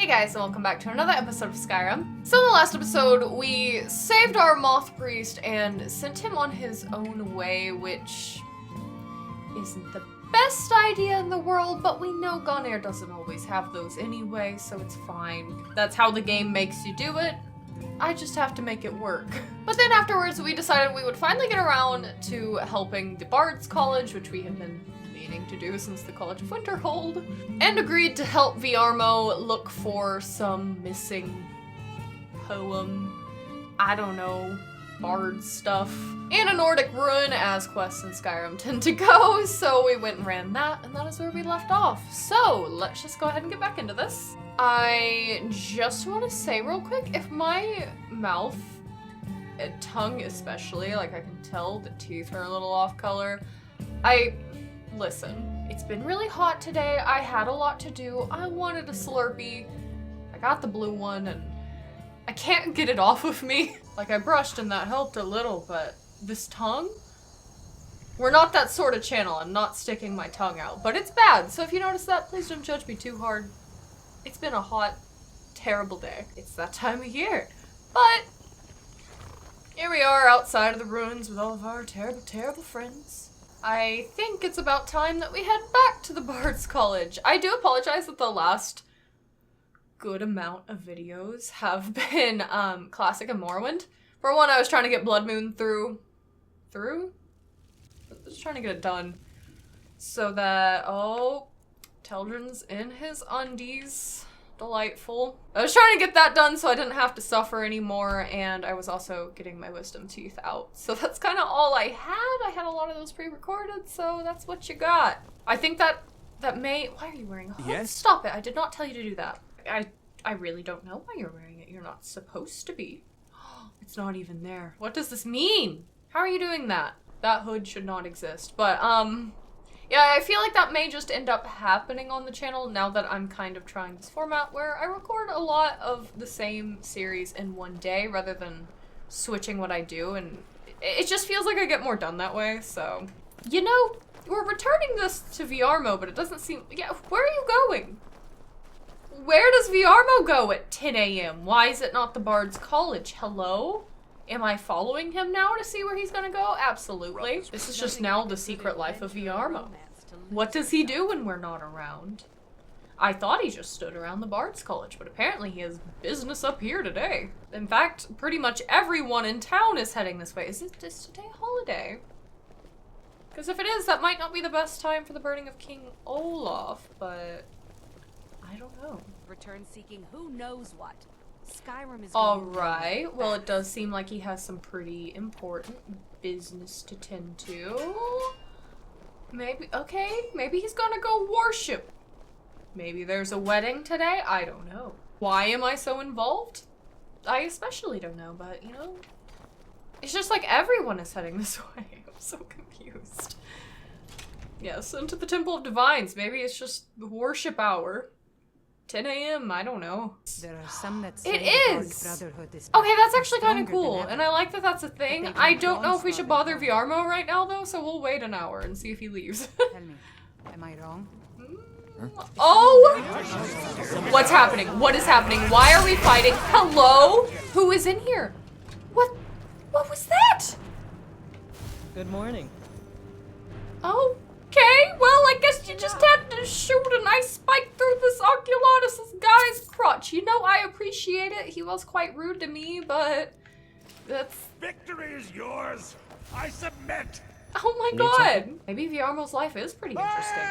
guys, and welcome back to another episode of Skyrim. So in the last episode, we saved our moth priest and sent him on his own way, which isn't the best idea in the world, but we know Gonir doesn't always have those anyway, so it's fine. That's how the game makes you do it. I just have to make it work. But then afterwards, we decided we would finally get around to helping the Bard's College, which we had been meaning to do since the College of Winterhold, and agreed to help Viarmo look for some missing poem, I don't know, bard stuff, in a Nordic ruin, as quests in Skyrim tend to go, so we went and ran that, and that is where we left off. So, let's just go ahead and get back into this. I just want to say real quick, if my mouth, and tongue especially, like I can tell the teeth are a little off color, listen, it's been really hot today. I had a lot to do. I wanted a Slurpee. I got the blue one and I can't get it off of me. Like I brushed and that helped a little, but this tongue? We're not that sort of channel. I'm not sticking my tongue out, but it's bad. So if you notice that, please don't judge me too hard. It's been a hot, terrible day. It's that time of year. But here we are outside of the ruins with all of our terrible, terrible friends. I think it's about time that we head back to the Bard's College. I do apologize that the last good amount of videos have been Classic and Morrowind. For one, I was trying to get Blood Moon through? I was trying to get it done so that, oh, Teldrin's in his undies. Delightful. I was trying to get that done so I didn't have to suffer anymore, and I was also getting my wisdom teeth out. So that's kind of all I had. I had a lot of those pre-recorded, so that's what you got. I think that may... Why are you wearing a hood? Yes. Stop it. I did not tell you to do that. I really don't know why you're wearing it. You're not supposed to be. It's not even there. What does this mean? How are you doing that? That hood should not exist. But, yeah, I feel like that may just end up happening on the channel now that I'm kind of trying this format where I record a lot of the same series in one day rather than switching what I do, and it just feels like I get more done that way, so. You know, we're returning this to Viarmo, but it doesn't seem, yeah, where are you going? Where does Viarmo go at 10 a.m.? Why is it not the Bard's College? Hello? Am I following him now to see where he's gonna go? Absolutely. This is just now the secret life of Viarmo. What does he do when we're not around? I thought he just stood around the Bard's College, but apparently he has business up here today. In fact, pretty much everyone in town is heading this way. Is today a holiday? Because if it is, that might not be the best time for the burning of King Olaf, but I don't know. Return seeking who knows what. Skyrim is alright, well it does seem like he has some pretty important business to tend to. Maybe, okay, maybe he's gonna go worship. Maybe there's a wedding today, I don't know. Why am I so involved? I especially don't know, but you know, it's just like everyone is heading this way. I'm so confused. Yes, into the Temple of Divines, maybe it's just the worship hour. 10 a.m., I don't know. There are some that say it is! Okay, that's actually kind of cool, and I like that that's a thing. I don't know if we should bother Viarmo right now, though, so we'll wait an hour and see if he leaves. Tell me, am I wrong? Oh! What's happening? What is happening? Why are we fighting? Hello? Who is in here? What was that? Good morning. Oh. Okay, well, I guess you just had to shoot a nice spike through this Oculatus' guy's crotch. You know, I appreciate it. He was quite rude to me, but that's... Victory is yours. I submit. Oh my god. Maybe Viarmo's life is pretty interesting.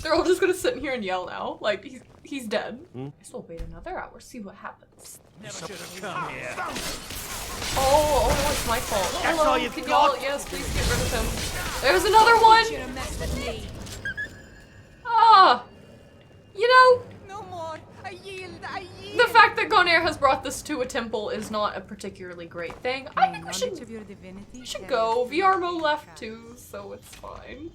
They're all just gonna sit in here and yell now. Like, he's dead. I guess we'll wait another hour, see what happens. Never should have come here. Oh no, it's my fault. That's hello, all you've can got? y'all, yes, please get rid of him. There's another one! Ah! You know, No more. I yield. the fact that Gonir has brought this to a temple is not a particularly great thing. I think we should go. Viarmo left too, so it's fine.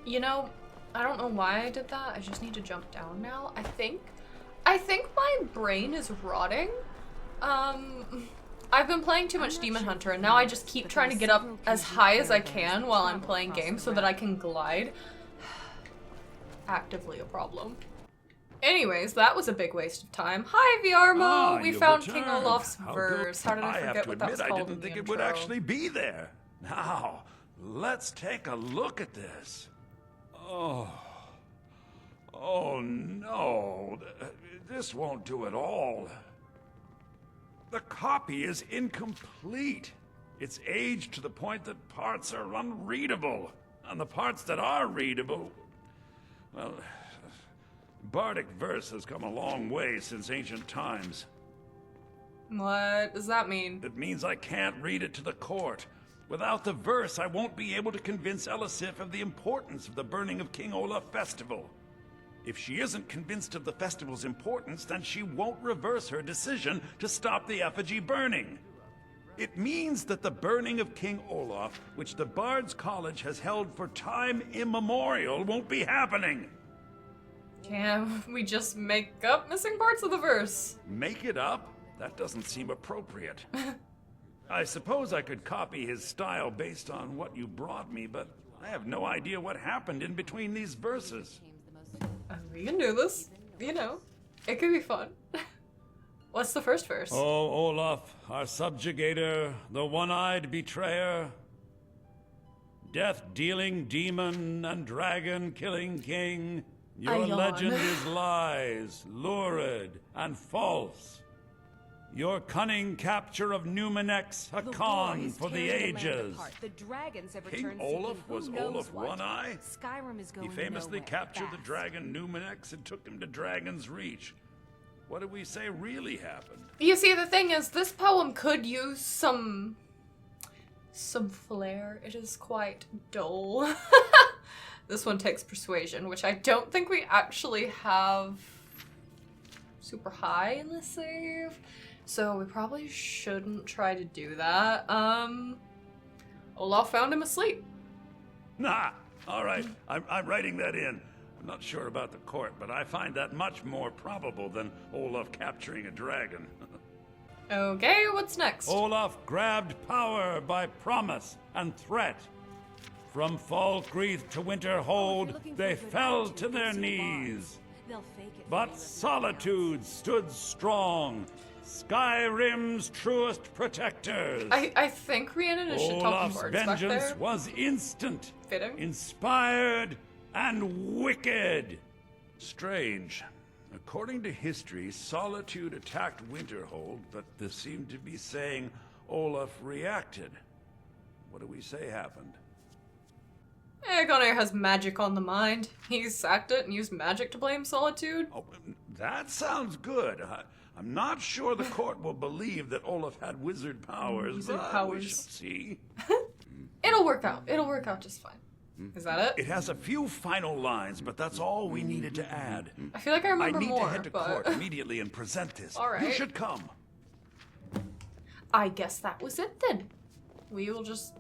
You know, I don't know why I did that. I just need to jump down now. I think my brain is rotting. I've been playing too much Demon Hunter, and now I just keep trying to get up as high as I can while I'm playing games so that I can glide. Actively a problem. Anyways, that was a big waste of time. Hi, Viarmo! Ah, we you've found King returned. Olaf's How verse. good. How did I have forget to what that was admit, called I didn't in think the it would intro? actually be there. Now, let's take a look at this. Oh. Oh, no. This won't do at all. The copy is incomplete. It's aged to the point that parts are unreadable. And the parts that are readable, well, Bardic verse has come a long way since ancient times. What does that mean? It means I can't read it to the court. Without the verse, I won't be able to convince Elisif of the importance of the burning of King Olaf festival. If she isn't convinced of the festival's importance, then she won't reverse her decision to stop the effigy burning. It means that the burning of King Olaf, which the Bards College has held for time immemorial, won't be happening. Can we just make up missing parts of the verse? Make it up? That doesn't seem appropriate. I suppose I could copy his style based on what you brought me, but I have no idea what happened in between these verses. We can do this. You know, it could be fun. What's the first verse? Oh, Olaf, our subjugator, the one-eyed betrayer, death-dealing demon and dragon-killing king, your yawn. legend is lies, lurid, and false. Your cunning capture of Numenex, a con for the ages. The dragons have King returned Olaf seeking who was knows Olaf what. One-Eye? Skyrim is He going famously nowhere captured the fast. dragon Numenex and took him to Dragon's Reach. What do we say really happened? You see, the thing is, this poem could use some flair. It is quite dull. This one takes persuasion, which I don't think we actually have super high in the save. So we probably shouldn't try to do that. Olaf found him asleep. Nah, all right, I'm writing that in. I'm not sure about the court, but I find that much more probable than Olaf capturing a dragon. Okay, what's next? Olaf grabbed power by promise and threat. From Falkreath to Winterhold, they fell to their knees. They'll fake it. But solitude stood strong, Skyrim's truest protectors. I think Rhiannon is shit talking Olaf's words back vengeance there. was instant, Fitting. inspired, and wicked. Strange. According to history, Solitude attacked Winterhold, but they seem to be saying Olaf reacted. What do we say happened? Gunnar has magic on the mind. He sacked it and used magic to blame Solitude. Oh, that sounds good. I'm not sure the court will believe that Olaf had wizard powers, Wizard but we powers. shall see. It'll work out. It'll work out just fine. Is that it? It has a few final lines, but that's all we needed to add. I feel like I I remember need more, to head to but court immediately and present this. All right. You should come. I guess that was it then. We will just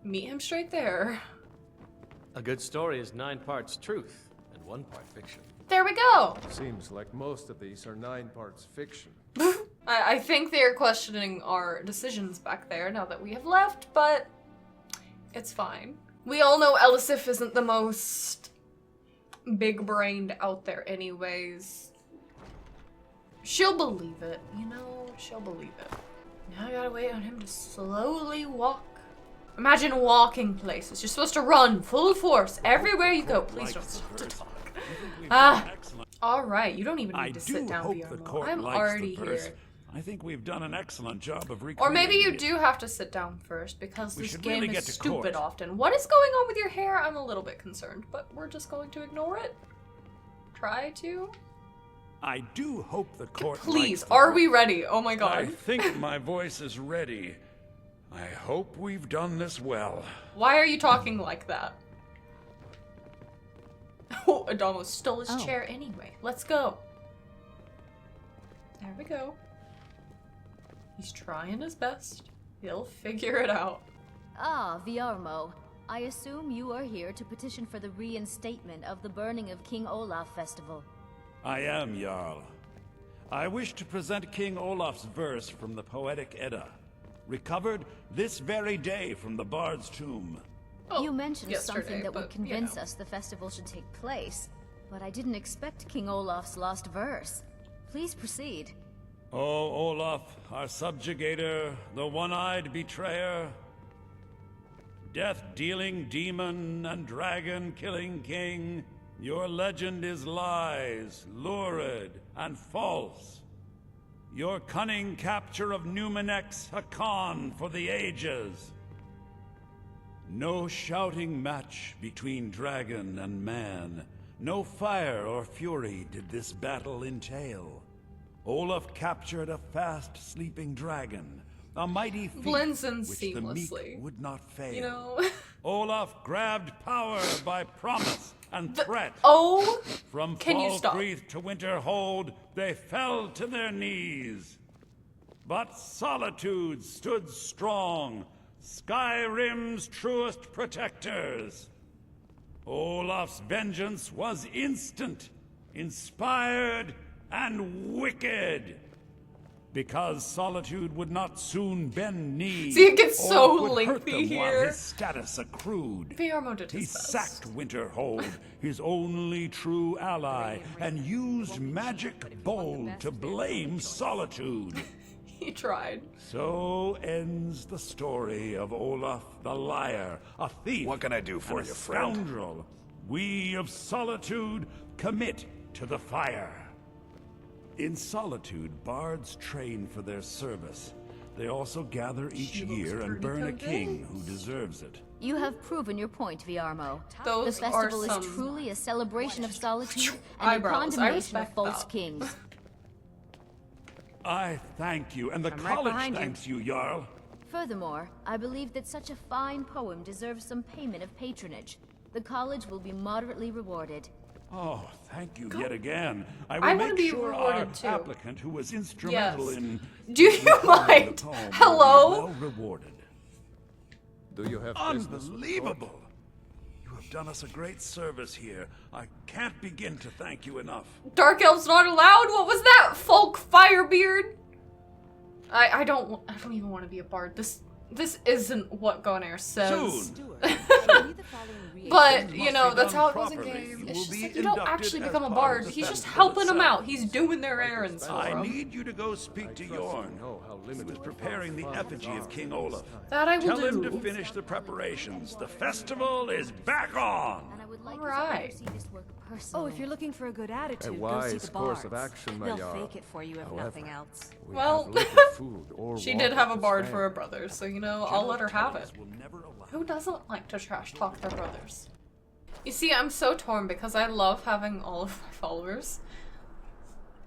meet him straight there. A good story is 9 parts truth and 1 part fiction. There we go. Seems like most of these are 9 parts fiction. I think they're questioning our decisions back there now that we have left, but it's fine. We all know Elisif isn't the most big-brained out there anyways. She'll believe it, you know? She'll believe it. Now I gotta wait on him to slowly walk. Imagine walking places. You're supposed to run full force everywhere you go. Please don't stop to talk. All right. You don't even need to sit down, Bjorn. I'm already here. I think we've done an excellent job of recreating Or maybe you it. do have to sit down first because We this should game really is get to stupid court. often. What is going on with your hair? I'm a little bit concerned, but we're just going to ignore it. Try to. I do hope the court Please, likes the are book. we ready? Oh my I god. think my voice is ready. I hope we've done this well. Why are you talking like that? Oh, Adamo stole his chair anyway. Let's go. There we go. He's trying his best. He'll figure it out. Ah, Viarmo. I assume you are here to petition for the reinstatement of the burning of King Olaf festival. I am, Jarl. I wish to present King Olaf's verse from the Poetic Edda, recovered this very day from the Bard's tomb. Oh, You mentioned yesterday, something that would but, you convince know. us the festival should take place. but I didn't expect King Olaf's lost verse. Please proceed. Oh, Olaf, our subjugator, the one-eyed betrayer, death-dealing demon and dragon-killing king, your legend is lies, lurid, and false. Your cunning capture of Numenex a con for the ages. No shouting match between dragon and man. No fire or fury did this battle entail. Olaf captured a fast-sleeping dragon, a mighty feat Blends in which the meek seamlessly. would not fail. You know? Olaf grabbed power by promise and threat. Oh, From can you stop? Fallbreath to Winterhold, they fell to their knees. But Solitude stood strong, Skyrim's truest protectors. Olaf's vengeance was instant, inspired, and wicked. Because Solitude would not soon bend knee. See, it gets so or would hurt lengthy them while here. his status accrued. Viarmo did He his best. sacked Winterhold, his only true ally, and used magic bold to blame Solitude. He tried. So ends the story of Olaf the Liar, a thief. What can I do for and a you, friend? scoundrel. We of Solitude commit to the fire. In Solitude, bards train for their service. They also gather each She looks year and pretty burn a king convinced. who deserves it. You have proven your point, Viarmo. Those The are festival some is truly a celebration of solitude and a eyebrows. I condemnation of respect false that. kings. I thank you, and the I'm right college behind you. thanks you, Jarl. Furthermore, I believe that such a fine poem deserves some payment of patronage. The college will be moderately rewarded. Oh, thank you yet again. I I will wanna make be sure rewarded our too. applicant who was instrumental Yes. in Do you recording mind? the poem will be Hello? well rewarded. Do you have business with the Unbelievable! You have done us a great service here. I can't begin to thank you enough. Dark elves not allowed? What was that? Folk Firebeard? I don't even want to be a bard. This isn't what Gonair says. Soon. But, you must know, be that's done how it goes in properly. game. You It's will just be like you don't inducted actually as become a part bard. of the He's just festival helping them out. itself. He's doing their errands for I them. need you to go speak to Yorn. He was preparing the effigy of King Olaf. That I will Tell him do. to finish the preparations. The festival is back on! And I would like Alright. to see this work Oh, personally. if you're looking for a good attitude, A go see wise the course bards. of action, my They'll Jarl. fake it for you if However, nothing else. We Well, have little food or She water did have a to bard spare. for a brother, so, you know, I'll let her have it. Will never allow. Who doesn't like to trash talk their brothers? You see, I'm so torn because I love having all of my followers.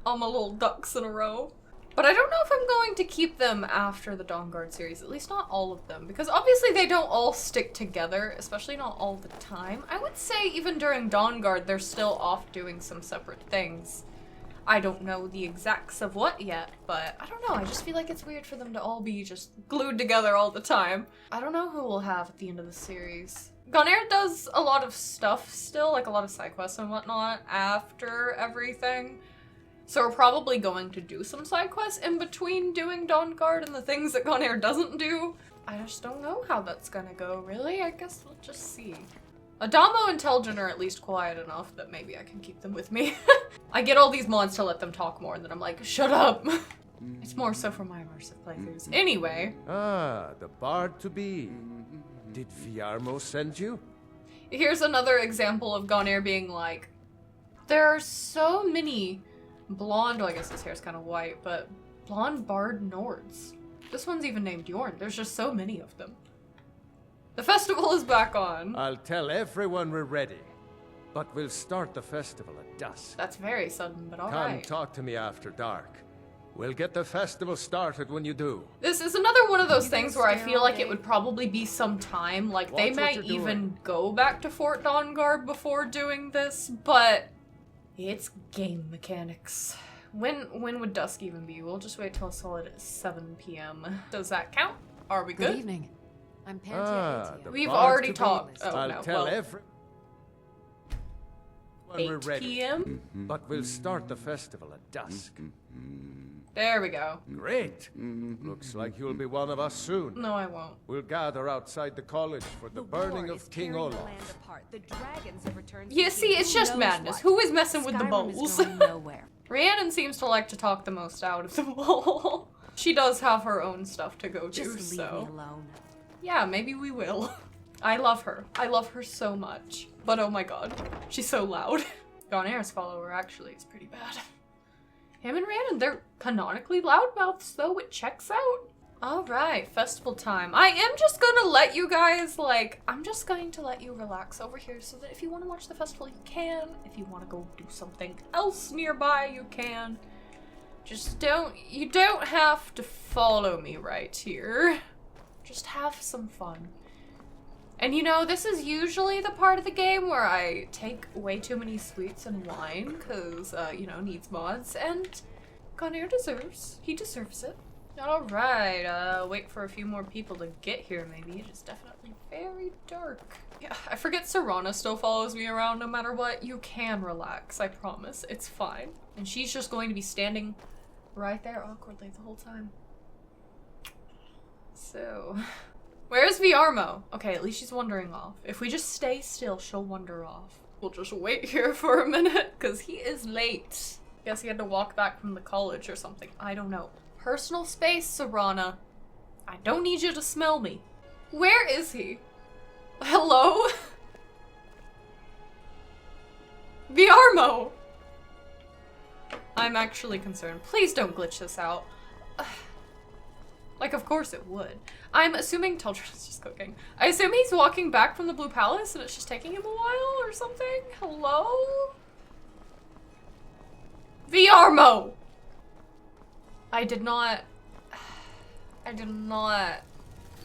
All my little ducks in a row. But I don't know if I'm going to keep them after the Dawnguard series, at least not all of them, because obviously they don't all stick together, especially not all the time. I would say even during Dawnguard, they're still off doing some separate things. I don't know the exacts of what yet, but I don't know, I just feel like it's weird for them to all be just glued together all the time. I don't know who we'll have at the end of the series. Gonair does a lot of stuff still, like a lot of side quests and whatnot, after everything. So we're probably going to do some side quests in between doing Dawnguard and the things that Gonair doesn't do. I just don't know how that's gonna go, really. I guess we'll just see. Adamo and Telgen are at least quiet enough that maybe I can keep them with me. I get all these mods to let them talk more, and then I'm like, shut up! It's more so for my immersive playthroughs. Anyway, Ah, the bard to be. Did Viarmo send you? here's another example of Gonair being like, there are so many blonde, well, I guess his hair's kind of white, but blonde bard Nords. This one's even named Yorn. There's just so many of them. The festival is back on. I'll tell everyone we're ready. But we'll start the festival at dusk. That's very sudden, but Come alright. talk to me after dark. We'll get the festival started when you do. This is another one of those You things gonna where I stare feel all like day? it would probably be some time. Like, they Watch what might you're doing. even go back to Fort Dawnguard before doing this, but it's game mechanics. When would dusk even be? We'll just wait till a solid 7 p.m. Does that count? Are we good? evening. I'm Pantia Ah, Atia. the We've bard already to be. talked. Oh, I'll no. tell Well, everyone we're 8 ready. p.m.? But we'll start the festival at dusk. There we go. Great. Looks like you'll be one of us soon. No, I won't. We'll gather outside the college for the burning war of is King tearing the Olaf. land apart. The dragons have returned to Yeah, the see, king. it's Who just knows madness. what? Who is messing with the Skyrim bowls? is going nowhere. Rhiannon seems to like to talk the most out of them all. She does have her own stuff to go to, Just leave so... me alone. Yeah, maybe we will. I love her. I love her so much. But oh my god, she's so loud. Gonair's follower actually is pretty bad. Him and Rhiannon, they're canonically loudmouths, though. It checks out. Alright, festival time. I am just gonna let you guys, I'm just going to let you relax over here so that if you want to watch the festival, you can. If you want to go do something else nearby, you can. Just you don't have to follow me right here. Just have some fun. And you know, this is usually the part of the game where I take way too many sweets and wine, because, you know, needs mods, and Gonair he deserves it. Alright, wait for a few more people to get here, maybe. It is definitely very dark. Yeah, I forget Serana still follows me around no matter what. You can relax, I promise. It's fine. And she's just going to be standing right there awkwardly the whole time. So... Where's Viarmo? Okay, at least she's wandering off. If we just stay still, she'll wander off. We'll just wait here for a minute, because he is late. Guess he had to walk back from the college or something. I don't know. Personal space, Serana. I don't need you to smell me. Where is he? Hello? Viarmo! I'm actually concerned. Please don't glitch this out. Like, of course it would. I'm assuming Teldrin is just cooking. I assume he's walking back from the Blue Palace and it's just taking him a while or something? Hello? Viarmo! I did not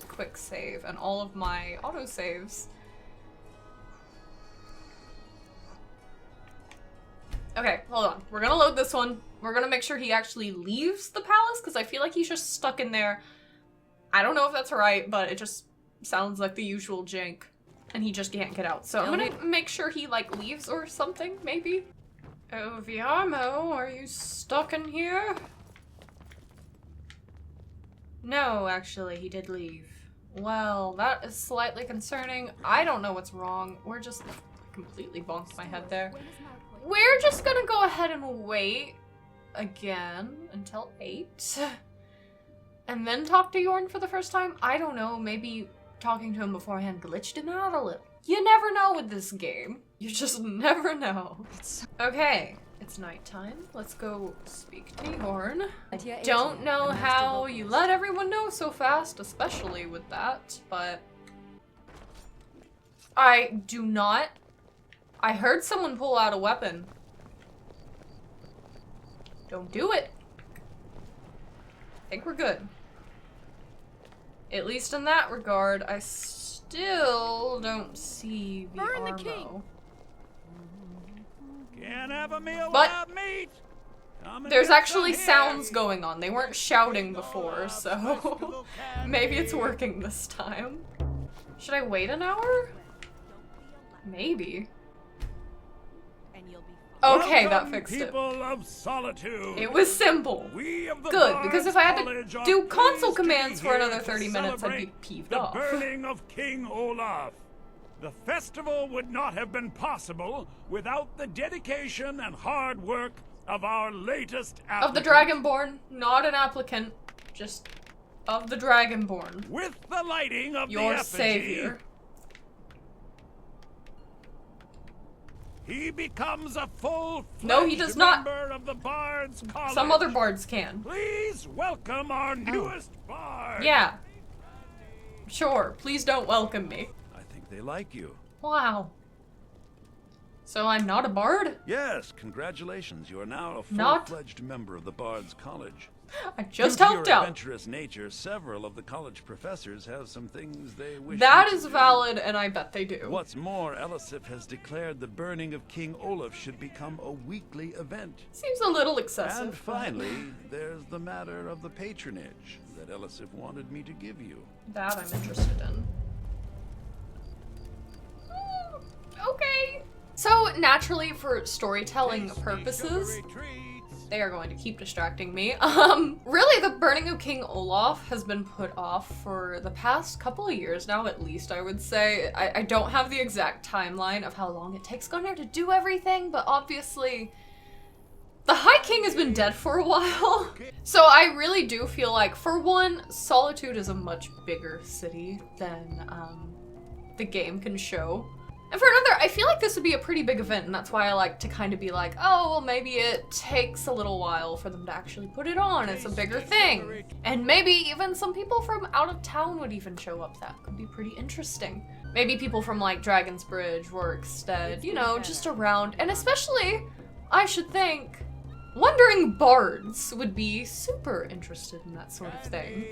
quick save, and all of my autosaves. Okay, hold on. We're gonna load this one. We're gonna make sure he actually leaves the palace, because I feel like he's just stuck in there. I don't know if that's right, but it just sounds like the usual jank, and he just can't get out. So I'm gonna make sure he, like, leaves or something, maybe? Oh, Viarmo, are you stuck in here? No, actually, he did leave. Well, that is slightly concerning. I don't know what's wrong. We're just completely bonked my head there. We're just gonna go ahead and wait again until 8. And then talk to Jorn for the first time? I don't know, maybe talking to him beforehand glitched him out a little. You never know with this game. You just never know. Okay, it's nighttime. Let's go speak to Jorn. Don't know how you let everyone know so fast, especially with that, but... I heard someone pull out a weapon. Don't do it. I think we're good. At least in that regard, I still don't see the Burn the Armo. king. Can't have a meal But without meat. Come and there's get actually some here. sounds going on. They weren't shouting before, so maybe it's working this time. Should I wait an hour? Maybe. And you'll be Okay, that Welcome, fixed it. people of solitude. It was simple. We of the Good, because if I had to College are do console pleased to be commands for here another to 30 minutes, I'd be celebrate peeved the off. burning of King Olaf. The festival would not have been possible without the dedication and hard work of our latest applicant. Of the Dragonborn, not an applicant, just of the Dragonborn. With the lighting of Your the effigy, savior. he becomes a full-fledged No, he does not. member of the Bards College. Some other bards can. Please welcome our newest bard. Yeah. Sure, please don't welcome me. I think they like you. Wow. So I'm not a bard? Yes, congratulations. You are now a Not- full-fledged member of the Bards College. I just Due to helped your out. adventurous nature, several of the college professors have some things they wish That you is to do. valid, and I bet they do. What's more, Elisif has declared the burning of King Olaf should become a weekly event. Seems a little excessive. And but- finally, there's the matter of the patronage that Elisif wanted me to give you. That I'm interested in. Okay. So naturally, for storytelling purposes, They are going to keep distracting me. Really, the burning of King Olaf has been put off for the past couple of years now, at least, I would say. I don't have the exact timeline of how long it takes Gunnar to do everything, but obviously the High King has been dead for a while. So I really do feel like, for one, Solitude is a much bigger city than the game can show. And for another, I feel like this would be a pretty big event, and that's why I like to kind of be like, oh, well, maybe it takes a little while for them to actually put it on. It's a bigger thing. And maybe even some people from out of town would even show up. That could be pretty interesting. Maybe people from like Dragon's Bridge, Rorikstead, you know, just around. And especially, I should think, wandering bards would be super interested in that sort of thing.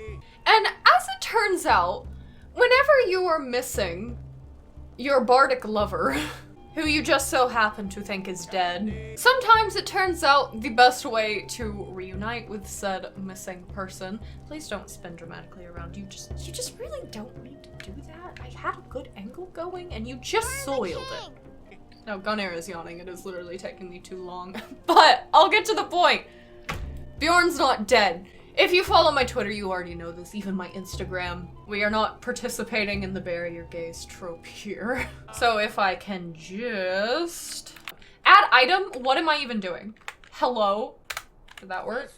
And as it turns out, whenever you are missing your bardic lover, who you just so happen to think is dead, sometimes it turns out the best way to reunite with said missing person. Please don't spin dramatically around. You just really don't need to do that. I had a good angle going and you just soiled it. No, Gunnar is yawning. It is literally taking me too long. But I'll get to the point. Bjorn's not dead. If you follow my Twitter, you already know this, even my Instagram. We are not participating in the bury your gaze trope here. So if I can just add item, what am I even doing? Hello? Did that work?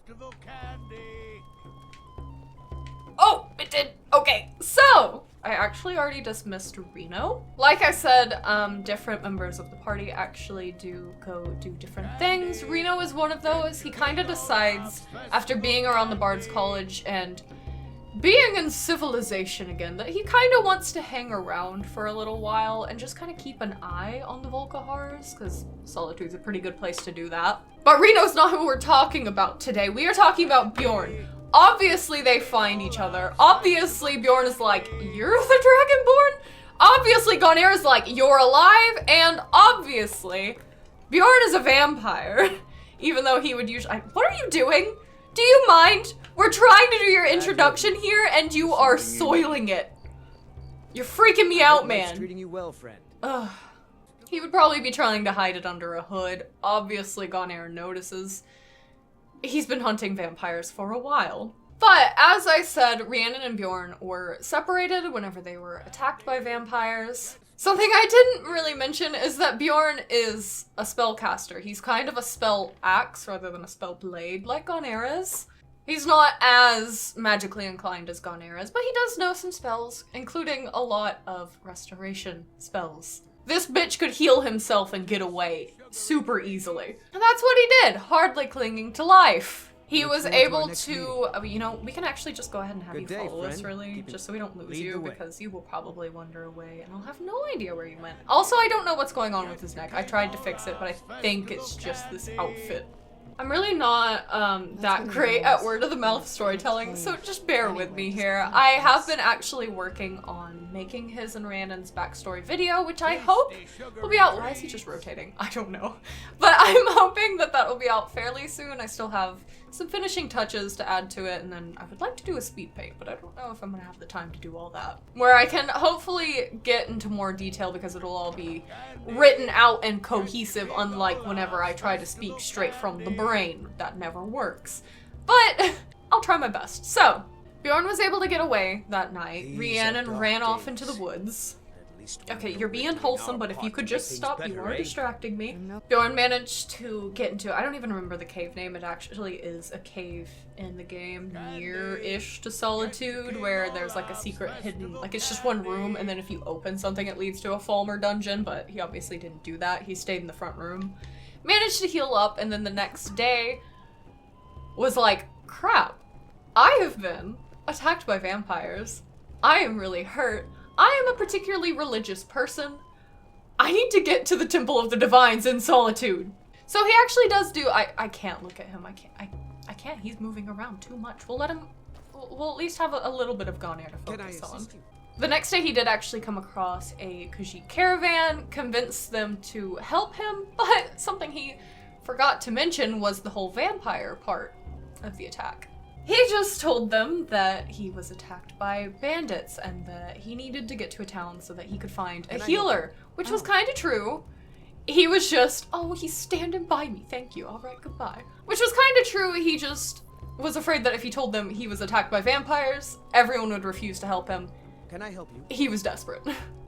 Oh, it did. Okay, so I actually already dismissed Reno. Like I said, different members of the party actually do go do different things. Reno is one of those. He kind of decides, after being around the Bard's College and being in civilization again, that he kind of wants to hang around for a little while and just kind of keep an eye on the Volkahars, because Solitude's a pretty good place to do that. But Reno's not who we're talking about today. We are talking about Bjorn. Obviously they find each other. Obviously Bjorn is like, you're the Dragonborn? Obviously Gunnar is like, you're alive? And obviously Bjorn is a vampire. Even though he would usually— what are you doing? Do you mind? We're trying to do your introduction here and you are soiling it. You're freaking me out, man. Treating you well, friend. Ugh. He would probably be trying to hide it under a hood. Obviously Gunnar notices. He's been hunting vampires for a while. But as I said, Rhiannon and Bjorn were separated whenever they were attacked by vampires. Something I didn't really mention is that Bjorn is a spellcaster. He's kind of a spell axe rather than a spell blade like Gunnar is. He's not as magically inclined as Gunnar is, but he does know some spells, including a lot of restoration spells. This bitch could heal himself and get away super easily. And that's what he did, hardly clinging to life. He was able to, you know, we can actually just go ahead and have you follow us, really, just so we don't lose you, because you will probably wander away and I'll have no idea where you went. Also, I don't know what's going on with his neck. I tried to fix it, but I think it's just this outfit. I'm really not that great at word-of-the-mouth storytelling, so just bear with me here. I have been actually working on making his and Rhiannon's backstory video, which I hope will be out— why is he just rotating? I don't know. But I'm hoping that that will be out fairly soon. I still have some finishing touches to add to it, and then I would like to do a speed paint, but I don't know if I'm gonna have the time to do all that. Where I can hopefully get into more detail because it'll all be written out and cohesive, unlike whenever I try to speak straight from the brain. That never works. But I'll try my best. So, Bjorn was able to get away that night. Rhiannon ran off into the woods. Okay, you're being wholesome, but if you could just stop, you are distracting me. Bjorn managed to get into— I don't even remember the cave name. It actually is a cave in the game near-ish to Solitude, where there's like a secret hidden— like it's just one room, and then if you open something it leads to a Falmer dungeon, but he obviously didn't do that. He stayed in the front room. Managed to heal up, and then the next day was like, crap, I have been attacked by vampires. I am really hurt. I am a particularly religious person. I need to get to the Temple of the Divines in Solitude. So he actually does do— I can't look at him. I can't. He's moving around too much. We'll let him— we'll at least have a little bit of Gunnar to focus on. The next day he did actually come across a Khajiit caravan, convinced them to help him, but something he forgot to mention was the whole vampire part of the attack. He just told them that he was attacked by bandits and that he needed to get to a town so that he could find a healer, which was kind of true. he was just, oh, he's standing by me, thank you, all right, goodbye. Which was kind of true. He just was afraid that if he told them he was attacked by vampires, everyone would refuse to help him. Can I help you? He was desperate.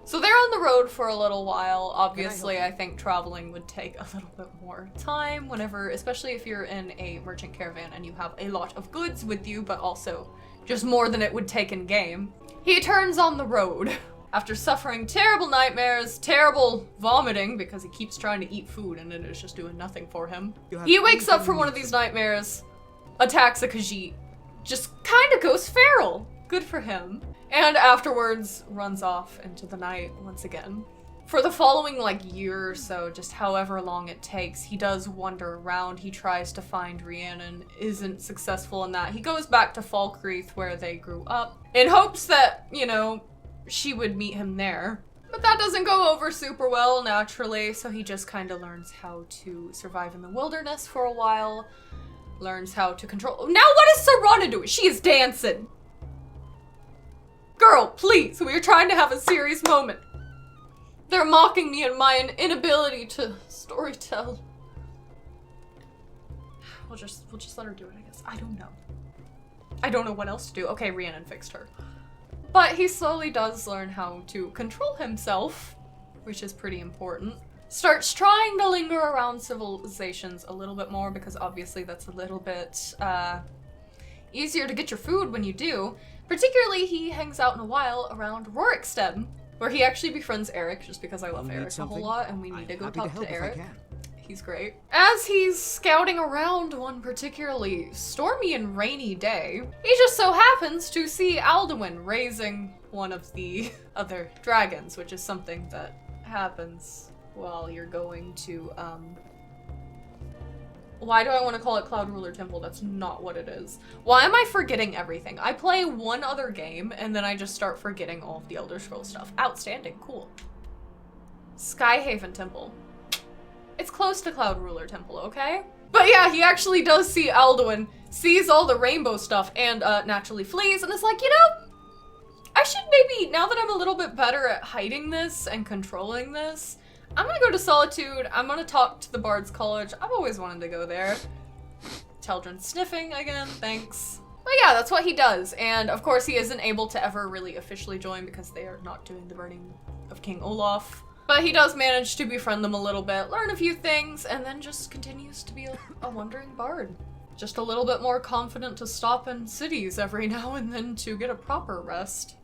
So they're on the road for a little while. Obviously, I think traveling would take a little bit more time whenever, especially if you're in a merchant caravan and you have a lot of goods with you, but also just more than it would take in game. He turns on the road after suffering terrible nightmares, terrible vomiting because he keeps trying to eat food and it is just doing nothing for him. He wakes up from one of these nightmares, attacks a Khajiit, just kind of goes feral. Good for him. And afterwards runs off into the night once again. For the following year or so, just however long it takes, he does wander around. He tries to find Rhiannon, isn't successful in that. He goes back to Falkreath where they grew up in hopes that, you know, she would meet him there. But that doesn't go over super well naturally, so he just kind of learns how to survive in the wilderness for a while, learns how to control. Now what is Serana doing? She is dancing. Girl, please, we are trying to have a serious moment. They're mocking me and my inability to storytell. We'll just let her do it, I guess. I don't know. I don't know what else to do. Okay, Rhiannon fixed her. But he slowly does learn how to control himself, which is pretty important. Starts trying to linger around civilizations a little bit more because obviously that's a little bit easier to get your food when you do. Particularly, he hangs out in a while around Rorikstead, where he actually befriends Eric, just because I love Eric a whole lot, and we need to go talk to Eric. He's great. As he's scouting around one particularly stormy and rainy day, he just so happens to see Alduin raising one of the other dragons, which is something that happens while you're going to, why do I want to call it Cloud Ruler Temple? That's not what it is. Why am I forgetting everything? I play one other game and then I just start forgetting all of the Elder Scrolls stuff. Outstanding, cool. Skyhaven Temple. It's close to Cloud Ruler Temple, okay? But yeah, he actually does see Alduin, sees all the rainbow stuff, and naturally flees, and is like, you know, I should maybe, now that I'm a little bit better at hiding this and controlling this, I'm gonna go to Solitude, I'm gonna talk to the Bard's College. I've always wanted to go there. Teldrin sniffing again, thanks. But yeah, that's what he does. And of course he isn't able to ever really officially join because they are not doing the burning of King Olaf. But he does manage to befriend them a little bit, learn a few things, and then just continues to be a wandering bard. Just a little bit more confident to stop in cities every now and then to get a proper rest.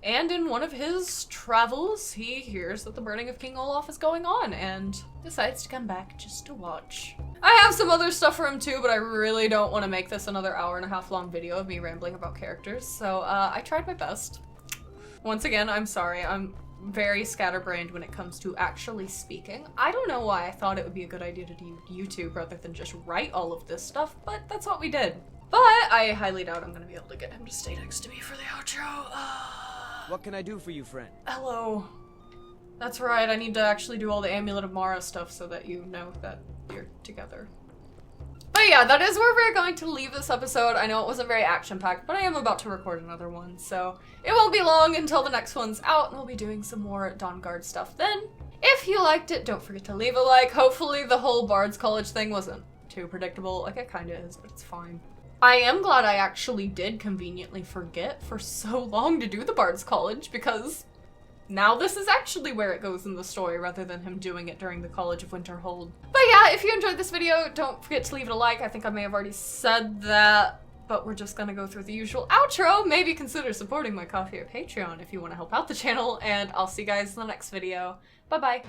And in one of his travels, he hears that the burning of King Olaf is going on and decides to come back just to watch. I have some other stuff for him too, but I really don't want to make this another hour-and-a-half long video of me rambling about characters, so I tried my best. Once again, I'm sorry, I'm very scatterbrained when it comes to actually speaking. I don't know why I thought it would be a good idea to do YouTube rather than just write all of this stuff, but that's what we did. But I highly doubt I'm gonna be able to get him to stay next to me for the outro. What can I do for you, friend? Hello. That's right, I need to actually do all the Amulet of Mara stuff so that you know that you're together. But yeah, that is where we're going to leave this episode. I know it wasn't very action-packed, but I am about to record another one, so it won't be long until the next one's out, and we'll be doing some more Dawnguard stuff then. If you liked it, don't forget to leave a like. Hopefully the whole Bard's College thing wasn't too predictable. Like, it kinda is, but it's fine. I am glad I actually did conveniently forget for so long to do the Bard's College, because now this is actually where it goes in the story rather than him doing it during the College of Winterhold. But yeah, if you enjoyed this video, don't forget to leave it a like. I think I may have already said that, but we're just gonna go through the usual outro. Maybe consider supporting my Ko-fi or Patreon if you want to help out the channel, and I'll see you guys in the next video. Bye-bye.